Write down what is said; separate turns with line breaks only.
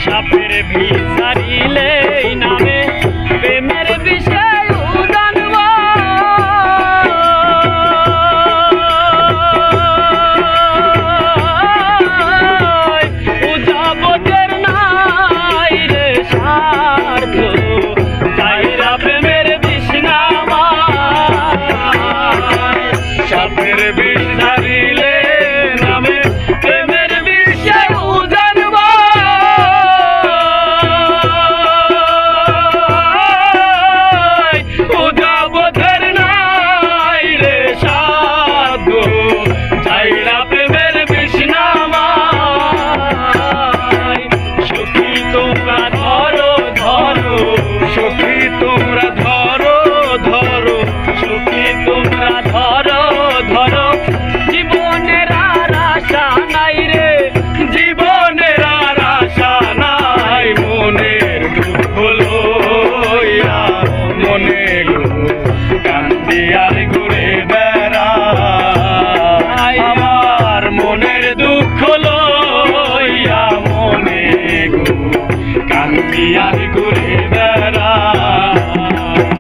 সাপের ভিড় সারিলে নামে প্রেমের বিষয় জানব উজাবতের নাই রে স্বার্থ তাইরা প্রেমের তৃষ্ণামা সাপের বিষ সারিলে নামে প্রেমের বিষয় জানব উজাবতের নাই রে সাধ্য তাইরা প্রেমের তৃষ্ণামা সখী তোমরা ধরো ধরো সখী তোমরা ধরো ধরো সখী তোমরা ধরো ধরো জীবনের আর আশা নাই রে জীবনের আর আশা নাই মনের দুঃখ লইয়া মনে গো কান্দি আর ঘুরে বেড়াই আমার মনের দুঃখ লইয়া মনে গো কান্দি আর ঘুরে